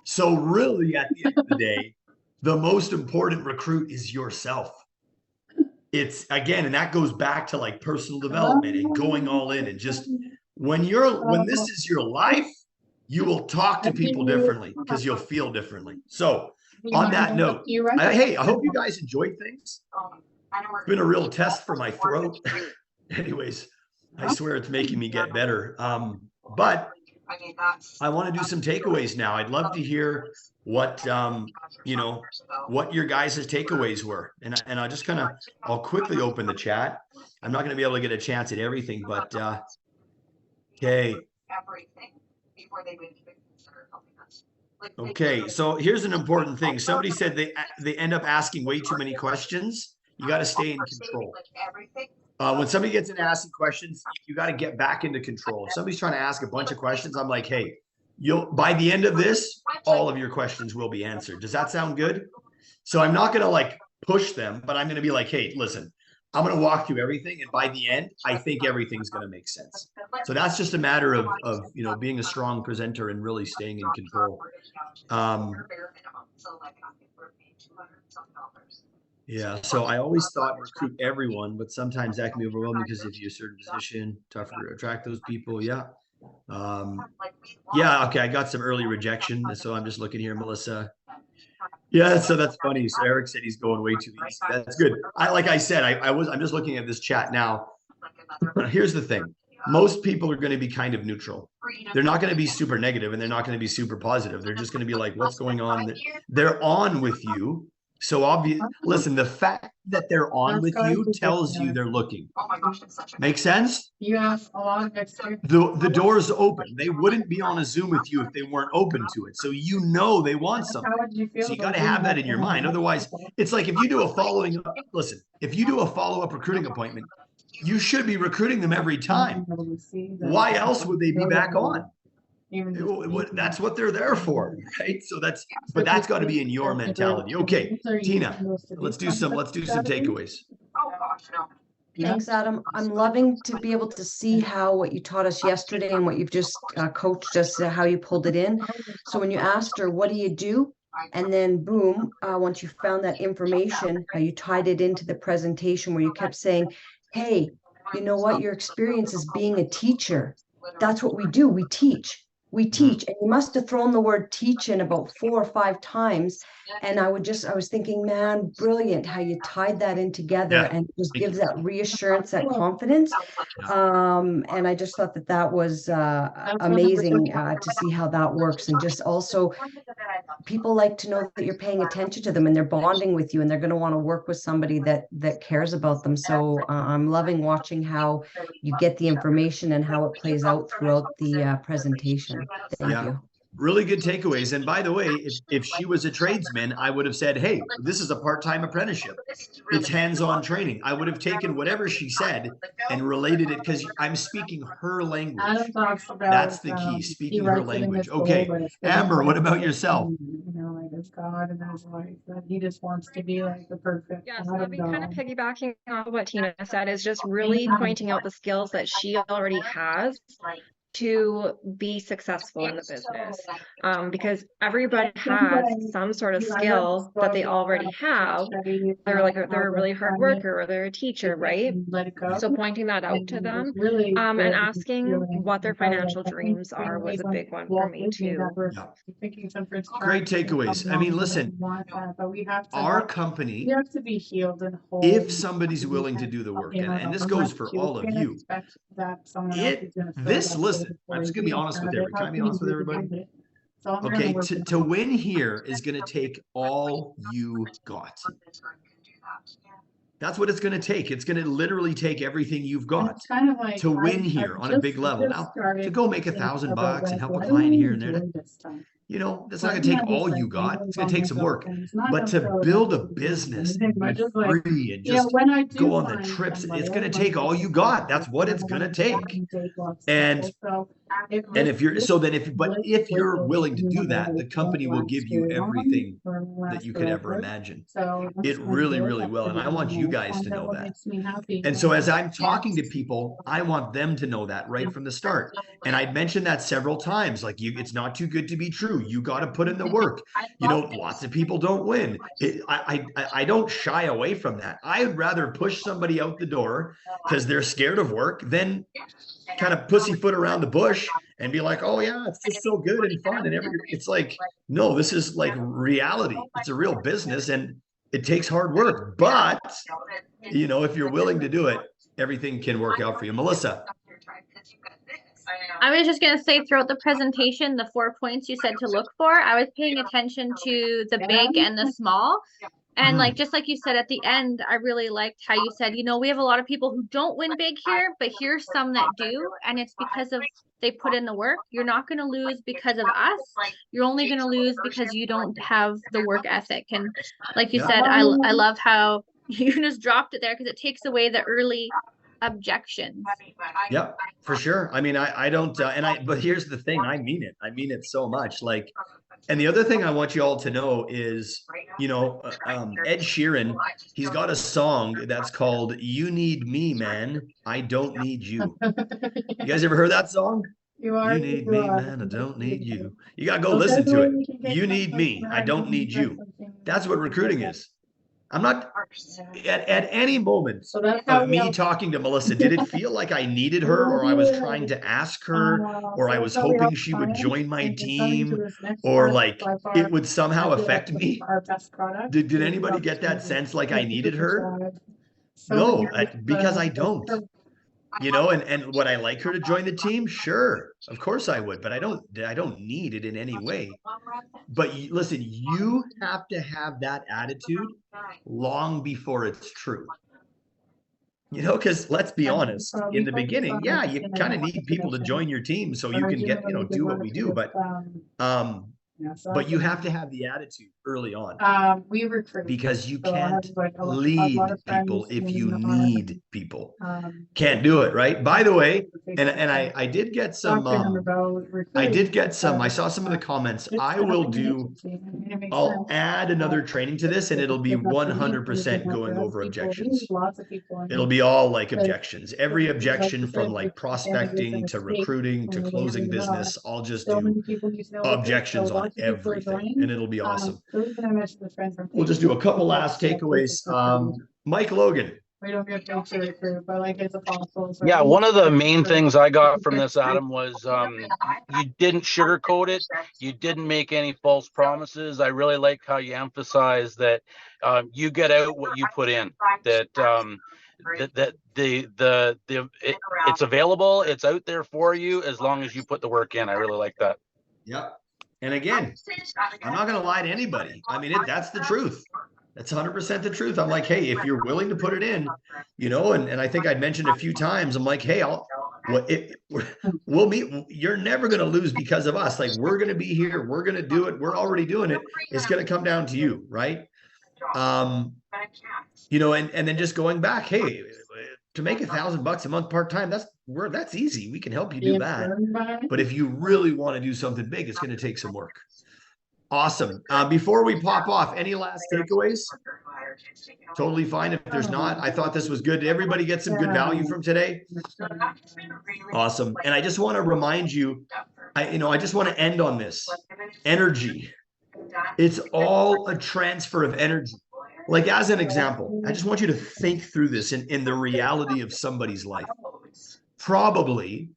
So really, at the end of the day, the most important recruit is yourself. It's, again, and that goes back to like personal development and going all in and just when this is your life, you will talk to people differently because you'll feel differently. So on that note, hey, I hope you guys enjoyed things. It's been a real test for my throat. Anyways, I swear it's making me get better. But I want to do some takeaways now. I'd love to hear what, what your guys' takeaways were. And I'll just I'll quickly open the chat. I'm not going to be able to get a chance at everything, but okay. Okay, so here's an important thing. Somebody said they end up asking way too many questions. You got to stay in control. When somebody gets into asking questions, you got to get back into control. If somebody's trying to ask a bunch of questions, I'm like, hey, by the end of this, all of your questions will be answered. Does that sound good? So I'm not going to like push them, but I'm going to be like, hey, listen, I'm going to walk through everything. And by the end, I think everything's going to make sense. So that's just a matter of being a strong presenter and really staying in control. Yeah, so I always thought recruit everyone, but sometimes that can be overwhelming because if you're a certain position, tougher to attract those people. Yeah. Yeah, okay, I got some early rejection. So I'm just looking here, Melissa. Yeah, so that's funny. So Eric said he's going way too easy. That's good. Like I said, I'm just looking at this chat now. Here's the thing. Most people are going to be kind of neutral. They're not going to be super negative and they're not going to be super positive. They're just going to be like, what's going on? They're on with you. So obvious. Listen, the fact that they're on with you tells you they're looking. Make sense? You have a lot of experience. The door's open. They wouldn't be on a Zoom with you if they weren't open to it. So they want something. So you got to have that in your mind. Otherwise, it's like if you do a follow-up recruiting appointment, you should be recruiting them every time. Why else would they be back on? That's what they're there for, right? So that's got to be in your mentality. Okay, Tina, let's do some takeaways. Thanks, Adam. I'm loving to be able to see how what you taught us yesterday and what you've just coached us, how you pulled it in. So when you asked her, what do you do? And then boom, once you found that information, how you tied it into the presentation where you kept saying, hey, you know what? Your experience is being a teacher. That's what we do. We teach. And you must have thrown the word teach in about 4 or 5 times. And I was thinking, man, brilliant how you tied that in together and just gives that reassurance, that confidence. And I just thought that was amazing to see how that works. And just also people like to know that you're paying attention to them and they're bonding with you and they're going to want to work with somebody that cares about them. So I'm loving watching how you get the information and how it plays out throughout the presentation. Thank you. really good takeaways. And by the way, if she was a tradesman, I would have said, hey, this is a part-time apprenticeship. It's hands-on training. I would have taken whatever she said and related it, because I'm speaking her language. Adam talks about, That's the key, speaking her writes it in language. his goal, Okay, but it's Amber, what about like, yourself? You know, like it's God and his life, that he just wants to be like the perfect. Yeah, so I'll be kind of piggybacking off what Tina said, is just really pointing out the skills that she already has to be successful in the business. Because everybody has some sort of skill that they already have. They're a really hard worker, or they're a teacher, right? So pointing that out to them, and asking what their financial dreams are was a big one for me too. Yeah. Great takeaways. I mean, listen, our company, you have to be healed and whole. if somebody's willing to do the work, and this goes for all of you, listen, I'm just gonna be honest with everybody. Can I be honest with everybody? Okay, to win here is gonna take all you got. That's what it's gonna take. It's gonna literally take everything you've got to win here on a big level. Now, to go make $1,000 and help a client here and there, you know, that's not going to take all you got. It's going to take some work. But to build a business and be free and just go on the trips, it's going to take all you got. That's what it's going to take. And if you're, if you're willing to do that, the company will give you everything that you could ever imagine. It really, really will. And I want you guys to know that. And so as I'm talking to people, I want them to know that right from the start. And I mentioned that several times, like it's not too good to be true. You got to put in the work. You know, lots of people don't win. I don't shy away from that. I'd rather push somebody out the door because they're scared of work than kind of pussyfoot around the bush and be like, oh yeah, it's just so good and fun and everything. It's like, no, this is like reality. It's a real business and it takes hard work. But, you know, if you're willing to do it, everything can work out for you. Melissa. I was just going to say, throughout the presentation, the 4 points you said to look for, I was paying attention to the big and the small. And like, just like you said at the end, I really liked how you said, you know, we have a lot of people who don't win big here, but here's some that do. And it's because of they put in the work. You're not going to lose because of us. You're only going to lose because you don't have the work ethic. And like you said, I love how you just dropped it there, because it takes away the early objections. Yep, for sure. I mean, I don't, but here's the thing. I mean it so much. Like, and the other thing I want you all to know is, you know, Ed Sheeran, he's got a song that's called "You Need Me, Man, I Don't Need You." You guys ever heard that song? You need me, man, I don't need you. You gotta go listen to it. You need me, I don't need you. That's what recruiting is. I'm not at any moment of me talking to Melissa, did it feel like I needed her, or I was trying to ask her, or I was hoping she would join my team, or like it would somehow affect me? Did anybody get that sense like I needed her? No, because I don't. You know, and would I like her to join the team? Sure, of course I would, but I don't need it in any way. But listen, you have to have that attitude long before it's true. You know, because let's be honest, in the beginning, yeah, you kind of need people to join your team so you can get, you know, do what we do. But you have to have the attitude early on, because you can't lead people if you need people. Can't do it, right? By the way, and I did get some, I saw some of the comments. I'll add another training to this, and it'll be 100% going over objections. It'll be all like objections. Every objection from like prospecting to recruiting to closing business, I'll just do objections on everything, and it'll be awesome. We'll just do a couple last takeaways. Mike Logan. Yeah, one of the main things I got from this, Adam, was you didn't sugarcoat it. You didn't make any false promises. I really like how you emphasize that you get out what you put in. That it's available. It's out there for you as long as you put the work in. I really like that. Yep. And again, I'm not going to lie to anybody. I mean, that's the truth. That's 100% the truth. I'm like, hey, if you're willing to put it in, you know, and I think I'd mentioned a few times, I'm like, hey, we'll be, you're never going to lose because of us. Like, we're going to be here. We're going to do it. We're already doing it. It's going to come down to you. Right. You know, and then just going back, hey, to make $1,000 a month part-time, that's easy. We can help you do that. But if you really want to do something big, it's going to take some work. Awesome. Before we pop off, any last takeaways? Totally fine if there's not. I thought this was good. Did everybody get some good value from today? Awesome. And I just want to remind you, I just want to end on this. Energy. It's all a transfer of energy. Like, as an example, I just want you to think through this in the reality of somebody's life. Probably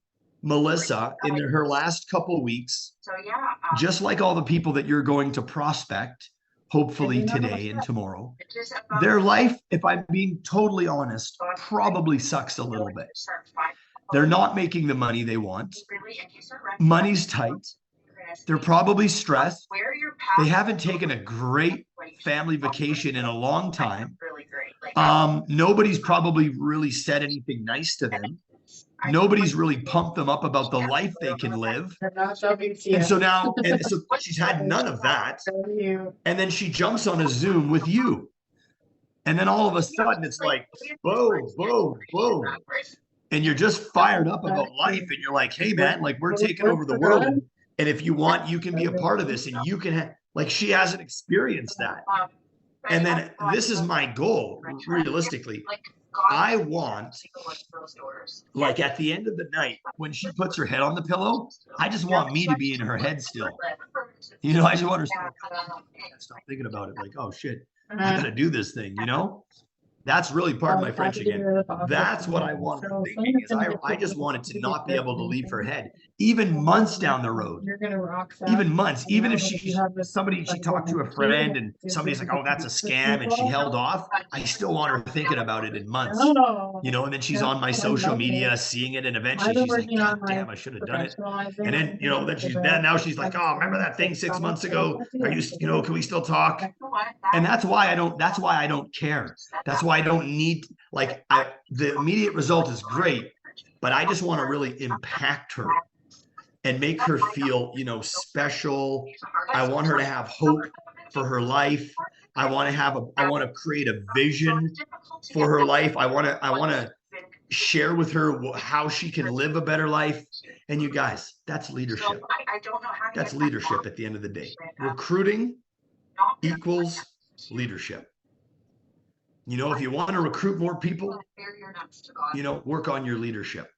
Melissa, in her last couple weeks, just like all the people that you're going to prospect, hopefully today and tomorrow, their life, if I'm being totally honest, probably sucks a little bit. They're not making the money they want. Money's tight. They're probably stressed. They haven't taken a great family vacation in a long time. Nobody's probably really said anything nice to them. Nobody's really pumped them up about the life they can live. And so now, and so she's had none of that. And then she jumps on a Zoom with you. And then all of a sudden it's like, boom, boom, boom. And you're just fired up about life. And you're like, hey man, like, we're taking over the world. And if you want, you can be a part of this, and you can like, she hasn't experienced that. And then this is my goal, realistically. I want, like, at the end of the night, when she puts her head on the pillow, I just want me to be in her head still. You know, I just want her to stop thinking about it. Like, oh shit, I gotta do this thing, you know? That's really part of my French again. That's what I want her thinking, is I just wanted to not be able to leave her head, even months down the road. Even months, even if she talked to a friend and somebody's like, oh, that's a scam, and she held off, I still want her thinking about it in months. You know, and then she's on my social media seeing it, and eventually she's like, God damn, I should have done it. And then, you know, now she's like, oh, remember that thing 6 months ago? Are you, can we still talk? And that's why I don't care. That's why I don't need, like, the immediate result is great, but I just want to really impact her and make her feel, you know, special. I want her to have hope for her life. I want to create a vision for her life. I want to share with her how she can live a better life. And you guys, that's leadership. That's leadership at the end of the day. Recruiting equals leadership. You know, if you want to recruit more people, you know, work on your leadership.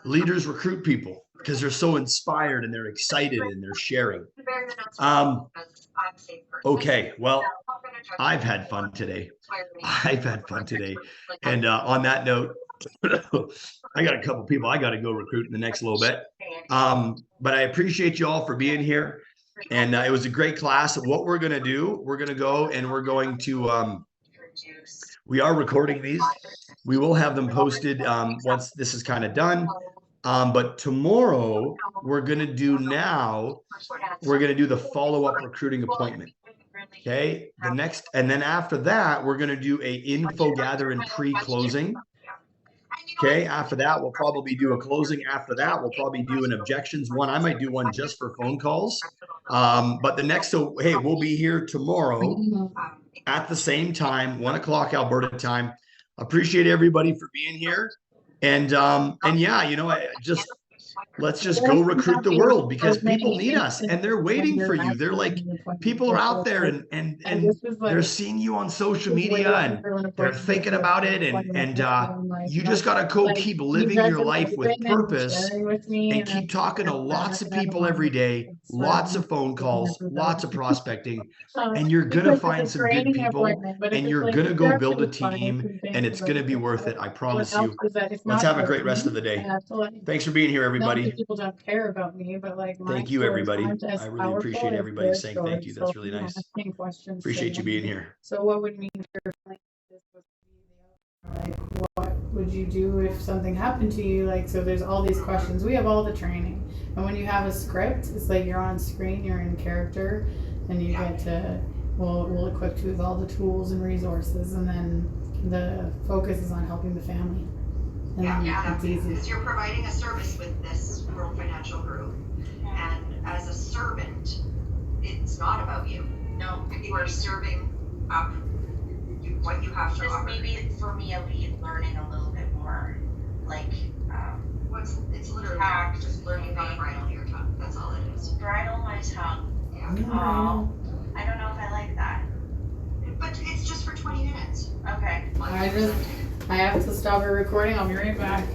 Leaders recruit people because they're so inspired and they're excited and they're sharing. Okay, well, I've had fun today. And on that note, I got a couple people I got to go recruit in the next little bit. But I appreciate you all for being here. And it was a great class. What we're going to do, we're going to go and we're going to, we are recording these. We will have them posted once this is kind of done. But tomorrow we're going to do the follow-up recruiting appointment. Okay. And then after that, we're going to do a info gather and pre-closing. Okay. After that, we'll probably do a closing. After that, we'll probably do an objections one. I might do one just for phone calls. But hey, we'll be here tomorrow at the same time, 1 o'clock Alberta time. Appreciate everybody for being here. And yeah, you know, let's just go recruit the world, because people need us and they're waiting for you. They're like, people are out there and they're seeing you on social media and they're thinking about it. And you just got to go keep living your life with purpose and keep talking to lots of people every day, lots of phone calls, lots of prospecting, and you're going to find some good people and you're going to go build a team and it's going to be worth it. I promise you. Let's have a great rest of the day. Thanks for being here, everybody. People don't care about me, but like, thank you, everybody. I really appreciate everybody saying thank you. That's really nice. Appreciate you being here. So what would mean like what would you do if something happened to you? Like, so there's all these questions. We have all the training, and when you have a script, it's like you're on screen, you're in character, and you get to we'll equip you with all the tools and resources, and then the focus is on helping the family. And Yeah, then exactly. it's easy. Because you're providing a service with this World Financial Group, and as a servant, it's not about you. No, You are serving up what you have to just offer. maybe for me, I'll be learning a little bit more, like, It's literally tact, just learning how to bridle your tongue. That's all it is. bridle my tongue. Yeah. Oh, I don't know if I like that. But it's just for 20 minutes. Okay. I have to stop our recording. I'll be right back.